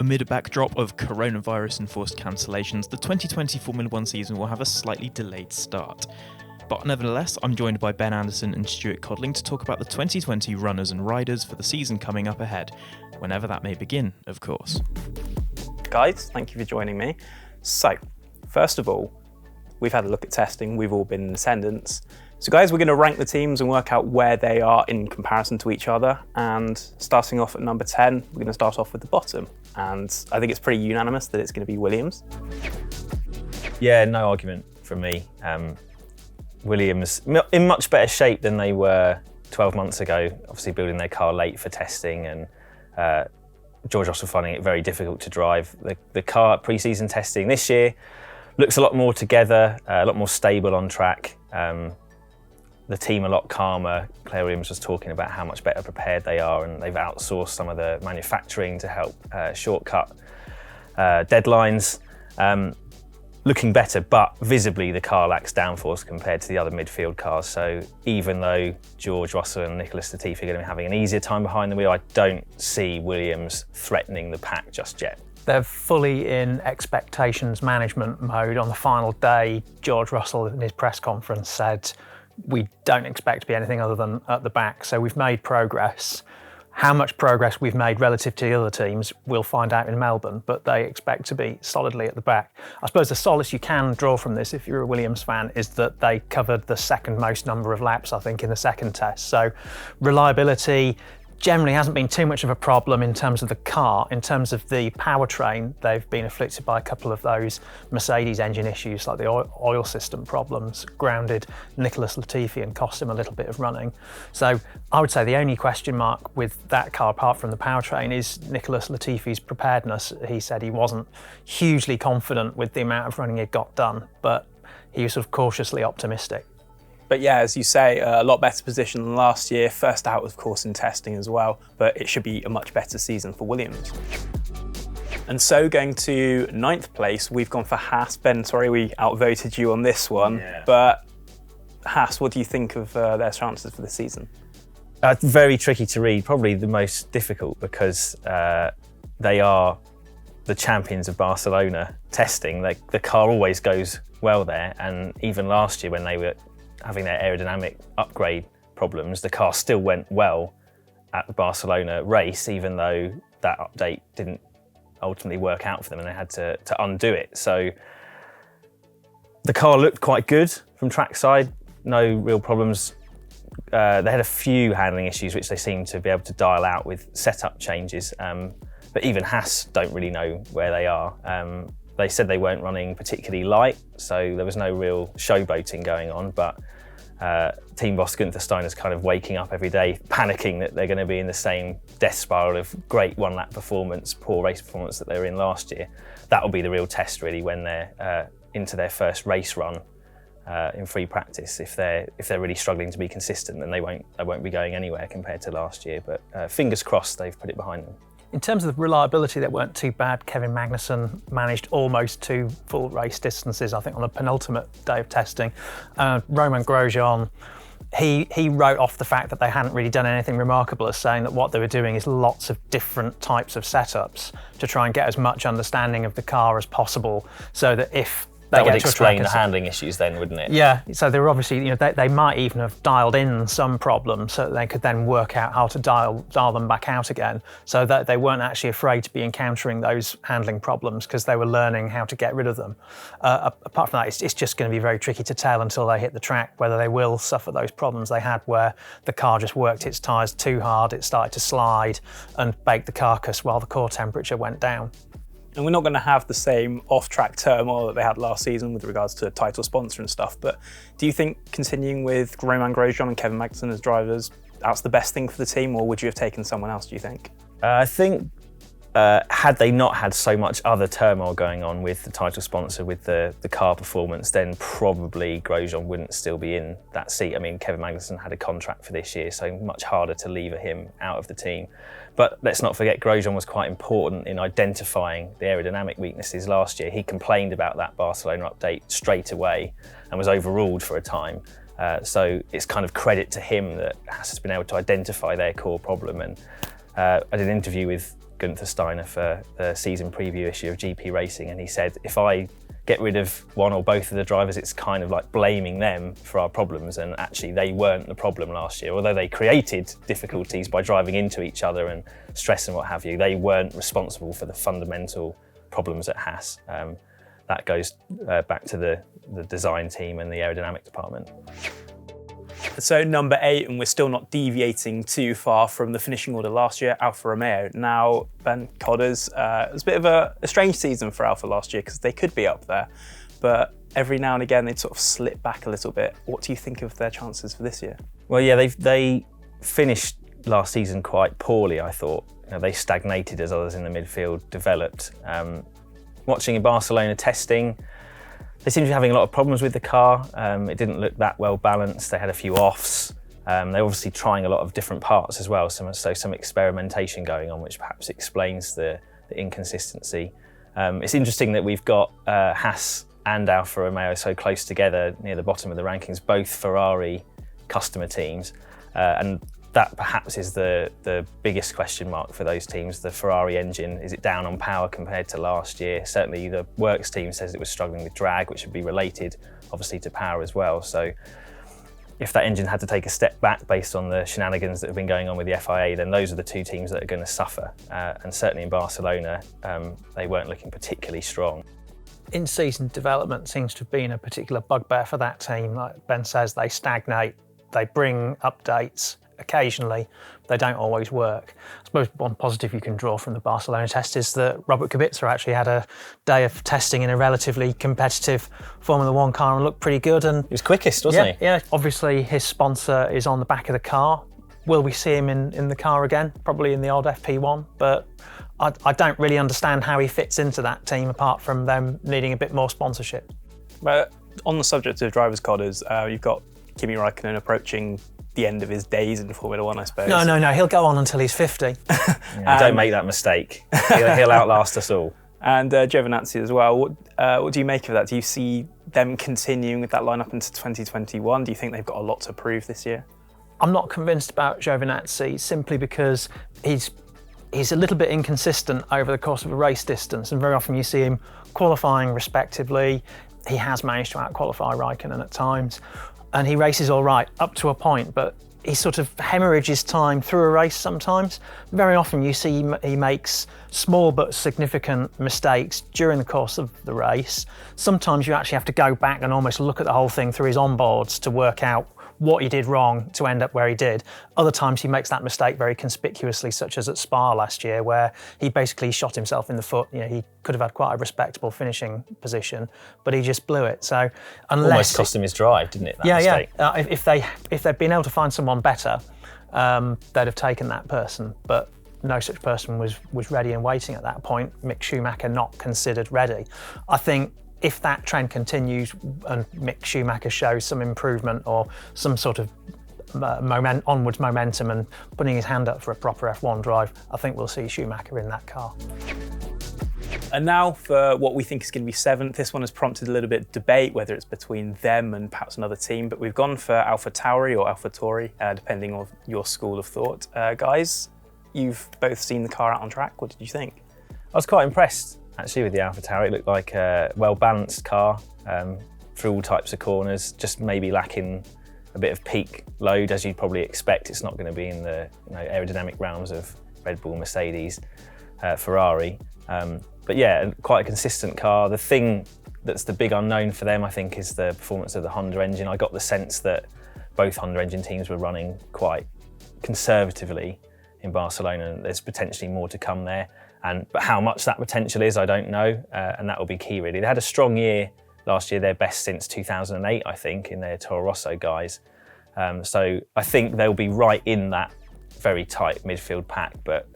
Amid a backdrop of coronavirus-enforced cancellations, the 2020 Formula 1 season will have a slightly delayed start. But nevertheless, I'm joined by Ben Anderson and Stuart Codling to talk about the 2020 runners and riders for the season coming up ahead, whenever that may begin, of course. Guys, thank you for joining me. So, first of all, we've had a look at testing, we've all been in attendance. So guys, we're going to rank the teams and work out where they are in comparison to each other. And starting off at number 10, we're going to start off with the bottom. And I think it's pretty unanimous that it's going to be Williams. Yeah, no argument from me. Williams in much better shape than they were 12 months ago, obviously building their car late for testing, and George Russell finding it very difficult to drive. The car at pre-season testing this year looks a lot more together, a lot more stable on track. The team a lot calmer. Claire Williams was talking about how much better prepared they are, and they've outsourced some of the manufacturing to help shortcut deadlines. Looking better, but visibly the car lacks downforce compared to the other midfield cars. So even though George Russell and Nicholas Latifi are going to be having an easier time behind the wheel, I don't see Williams threatening the pack just yet. They're fully in expectations management mode. On the final day, George Russell in his press conference said, we don't expect to be anything other than at the back. So we've made progress. How much progress we've made relative to the other teams, we'll find out in Melbourne, but they expect to be solidly at the back. I suppose the solace you can draw from this, if you're a Williams fan, is that they covered the second most number of laps, I think, in the second test. So reliability generally hasn't been too much of a problem in terms of the car. In terms of the powertrain, they've been afflicted by a couple of those Mercedes engine issues, like the oil system problems, grounded Nicholas Latifi and cost him a little bit of running. So I would say the only question mark with that car, apart from the powertrain, is Nicholas Latifi's preparedness. He said he wasn't hugely confident with the amount of running he'd got done, but he was sort of cautiously optimistic. But yeah, as you say, a lot better position than last year. First out, of course, in testing as well, but it should be a much better season for Williams. And so going to 9th place, we've gone for Haas. Ben, sorry we outvoted you on this one, but Haas, what do you think of their chances for the season? Very tricky to read, probably the most difficult, because they are the champions of Barcelona testing. The car always goes well there, and even last year when they were having their aerodynamic upgrade problems, the car still went well at the Barcelona race, even though that update didn't ultimately work out for them and they had to undo it. So the car looked quite good from trackside, no real problems. They had a few handling issues which they seemed to be able to dial out with setup changes, but even Haas don't really know where they are. They said they weren't running particularly light, so there was no real showboating going on, but team boss Gunther Steiner's kind of waking up every day, panicking that they're going to be in the same death spiral of great one-lap performance, poor race performance that they were in last year. That will be the real test, really, when they're into their first race run in free practice. If they're really struggling to be consistent, then they won't be going anywhere compared to last year. But fingers crossed, they've put it behind them. In terms of the reliability, that weren't too bad. Kevin Magnussen managed almost 2 full race distances, I think, on the penultimate day of testing. Romain Grosjean, he wrote off the fact that they hadn't really done anything remarkable, as saying that what they were doing is lots of different types of setups to try and get as much understanding of the car as possible, so that if that would explain the handling issues then, wouldn't it? Yeah, so they were obviously, they might even have dialed in some problems so that they could then work out how to dial them back out again, so that they weren't actually afraid to be encountering those handling problems because they were learning how to get rid of them. Apart from that, it's just going to be very tricky to tell until they hit the track whether they will suffer those problems they had where the car just worked its tyres too hard, it started to slide and bake the carcass while the core temperature went down. And we're not going to have the same off-track turmoil that they had last season with regards to title sponsor and stuff, but do you think continuing with Romain Grosjean and Kevin Magnussen as drivers, that's the best thing for the team, or would you have taken someone else, do you think? I think had they not had so much other turmoil going on with the title sponsor, with the car performance, then probably Grosjean wouldn't still be in that seat. I mean, Kevin Magnussen had a contract for this year, so much harder to lever him out of the team. But let's not forget, Grosjean was quite important in identifying the aerodynamic weaknesses last year. He complained about that Barcelona update straight away and was overruled for a time. So it's kind of credit to him that Haas has been able to identify their core problem. And I did an interview with Gunther Steiner for the season preview issue of GP Racing, and he said, if I get rid of one or both of the drivers, it's kind of like blaming them for our problems, and actually they weren't the problem last year. Although they created difficulties by driving into each other and stress and what have you, they weren't responsible for the fundamental problems at Haas. That goes back to the design team and the aerodynamic department. So number 8, and we're still not deviating too far from the finishing order last year, Alfa Romeo. Now, Ben Codders, it was a bit of a strange season for Alfa last year because they could be up there, but every now and again they'd sort of slip back a little bit. What do you think of their chances for this year? Well, yeah, they finished last season quite poorly, I thought. They stagnated as others in the midfield developed. Watching in Barcelona testing, they seemed to be having a lot of problems with the car. It didn't look that well balanced. They had a few offs. They're obviously trying a lot of different parts as well, so some experimentation going on, which perhaps explains the inconsistency. It's interesting that we've got Haas and Alfa Romeo so close together near the bottom of the rankings, both Ferrari customer teams, and that perhaps is the biggest question mark for those teams. The Ferrari engine, is it down on power compared to last year? Certainly the works team says it was struggling with drag, which would be related obviously to power as well. So if that engine had to take a step back based on the shenanigans that have been going on with the FIA, then those are the two teams that are going to suffer. And certainly in Barcelona, they weren't looking particularly strong. In-season development seems to have been a particular bugbear for that team. Like Ben says, they stagnate, they bring updates occasionally, they don't always work. I suppose one positive you can draw from the Barcelona test is that Robert Kubica actually had a day of testing in a relatively competitive Formula One car and looked pretty good. And he was quickest, wasn't he? Yeah, obviously his sponsor is on the back of the car. Will we see him in the car again? Probably in the old FP1, but I don't really understand how he fits into that team apart from them needing a bit more sponsorship. But on the subject of drivers' codders, you've got Kimi Räikkönen approaching the end of his days in Formula One, I suppose. No, he'll go on until he's 50. Don't make that mistake. He'll outlast us all. And Giovinazzi as well. What do you make of that? Do you see them continuing with that lineup into 2021? Do you think they've got a lot to prove this year? I'm not convinced about Giovinazzi simply because he's a little bit inconsistent over the course of a race distance, and very often you see him qualifying respectively. He has managed to out-qualify Räikkönen at times, and he races all right up to a point, but he sort of hemorrhages time through a race sometimes. Very often you see he makes small but significant mistakes during the course of the race. Sometimes you actually have to go back and almost look at the whole thing through his onboards to work out what he did wrong to end up where he did. Other times he makes that mistake very conspicuously, such as at Spa last year, where he basically shot himself in the foot. He could have had quite a respectable finishing position, but he just blew it. So unless almost cost him his drive, didn't it? That mistake? If they'd been able to find someone better, they'd have taken that person. But no such person was ready and waiting at that point. Mick Schumacher not considered ready. I think if that trend continues and Mick Schumacher shows some improvement or some sort of onwards momentum and putting his hand up for a proper F1 drive, I think we'll see Schumacher in that car. And now for what we think is going to be 7th. This one has prompted a little bit of debate, whether it's between them and perhaps another team, but we've gone for AlphaTauri or AlphaTauri, depending on your school of thought. Guys, you've both seen the car out on track. What did you think? I was quite impressed actually with the AlphaTauri. It looked like a well-balanced car through all types of corners, just maybe lacking a bit of peak load, as you'd probably expect. It's not going to be in the aerodynamic realms of Red Bull, Mercedes, Ferrari. But yeah, quite a consistent car. The thing that's the big unknown for them, I think, is the performance of the Honda engine. I got the sense that both Honda engine teams were running quite conservatively in Barcelona, and there's potentially more to come there. But how much that potential is, I don't know, and that will be key really. They had a strong year last year, their best since 2008, I think, in their Toro Rosso guys. So I think they'll be right in that very tight midfield pack, but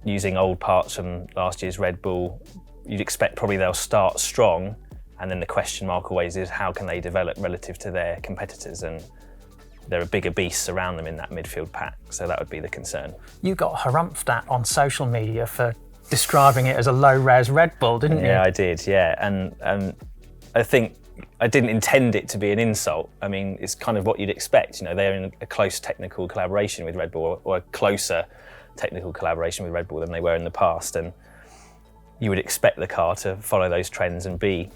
using old parts from last year's Red Bull, you'd expect probably they'll start strong, and then the question mark always is how can they develop relative to their competitors, and there are bigger beasts around them in that midfield pack, so that would be the concern. You got harumphed at on social media for describing it as a low-res Red Bull, didn't you? Yeah, I did, yeah, and I think I didn't intend it to be an insult. I mean, it's kind of what you'd expect. They're in a close technical collaboration with Red Bull, or a closer technical collaboration with Red Bull than they were in the past, and you would expect the car to follow those trends and be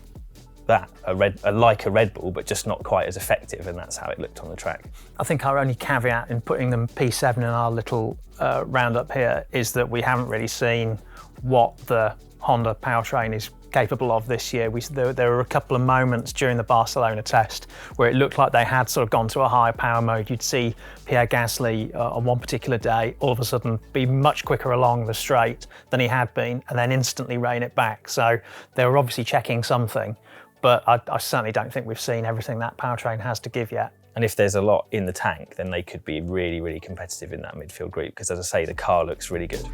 like a Red Bull, but just not quite as effective, and that's how it looked on the track. I think our only caveat in putting them P7 in our little roundup here is that we haven't really seen what the Honda powertrain is capable of this year. There were a couple of moments during the Barcelona test where it looked like they had sort of gone to a higher power mode. You'd see Pierre Gasly on one particular day all of a sudden be much quicker along the straight than he had been, and then instantly rein it back. So they were obviously checking something, but I certainly don't think we've seen everything that powertrain has to give yet. And if there's a lot in the tank, then they could be really, really competitive in that midfield group, because as I say, the car looks really good.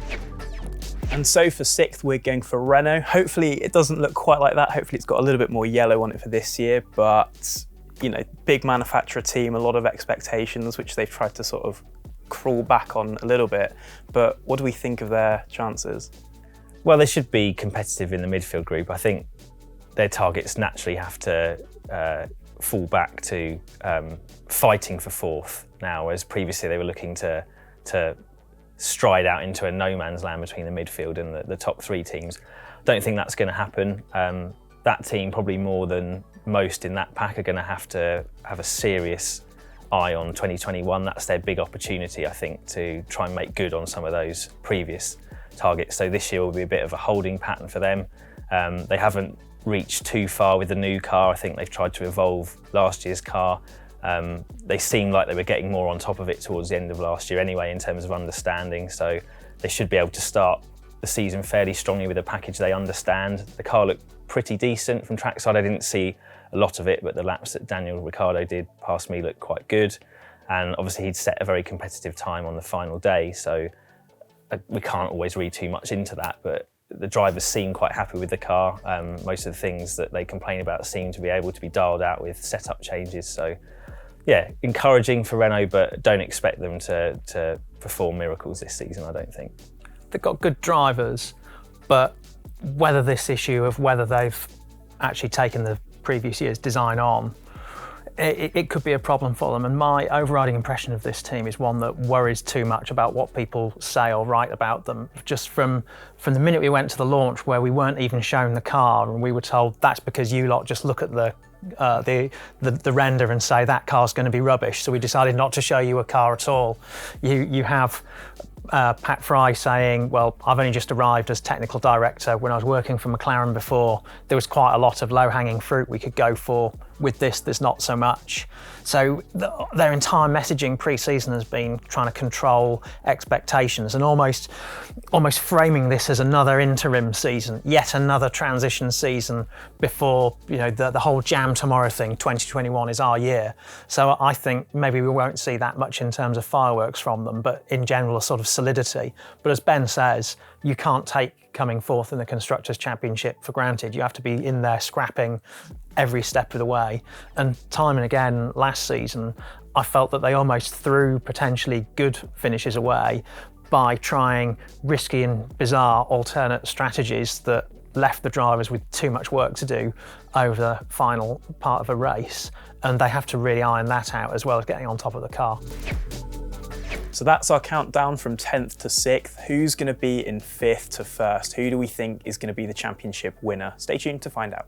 And so for 6th, we're going for Renault. Hopefully it doesn't look quite like that. Hopefully it's got a little bit more yellow on it for this year, but big manufacturer team, a lot of expectations, which they've tried to sort of crawl back on a little bit. But what do we think of their chances? Well, they should be competitive in the midfield group. I think their targets naturally have to fall back to fighting for 4th now, as previously they were looking to stride out into a no man's land between the midfield and the top 3 teams. Don't think that's going to happen. That team, probably more than most in that pack, are going to have a serious eye on 2021. That's their big opportunity, I think, to try and make good on some of those previous targets. So this year will be a bit of a holding pattern for them. They haven't reached too far with the new car. I think they've tried to evolve last year's car. They seemed like they were getting more on top of it towards the end of last year anyway, in terms of understanding, so they should be able to start the season fairly strongly with a package they understand. The car looked pretty decent from trackside. I didn't see a lot of it, but the laps that Daniel Ricciardo did past me looked quite good, and obviously he'd set a very competitive time on the final day, so we can't always read too much into that, but the drivers seem quite happy with the car. Most of the things that they complain about seem to be able to be dialed out with setup changes, so yeah, encouraging for Renault, but don't expect them to perform miracles this season, I don't think. They've got good drivers, but whether this issue of whether they've actually taken the previous year's design on, it could be a problem for them. And my overriding impression of this team is one that worries too much about what people say or write about them. Just from the minute we went to the launch, where we weren't even shown the car, and we were told that's because you lot just look at the render and say that car's going to be rubbish, so we decided not to show you a car at all. You have Pat Fry saying, well, I've only just arrived as technical director. When I was working for McLaren before, there was quite a lot of low-hanging fruit we could go for. With this, there's not so much. So their entire messaging pre-season has been trying to control expectations and almost framing this as another interim season, yet another transition season before the whole jam tomorrow thing. 2021 is our year. So I think maybe we won't see that much in terms of fireworks from them, but in general a sort of solidity. But as Ben says, you can't take coming 4th in the Constructors' Championship for granted. You have to be in there scrapping every step of the way. And time and again last season, I felt that they almost threw potentially good finishes away by trying risky and bizarre alternate strategies that left the drivers with too much work to do over the final part of a race. And they have to really iron that out, as well as getting on top of the car. So that's our countdown from 10th to 6th. Who's going to be in 5th to 1st? Who do we think is going to be the championship winner? Stay tuned to find out.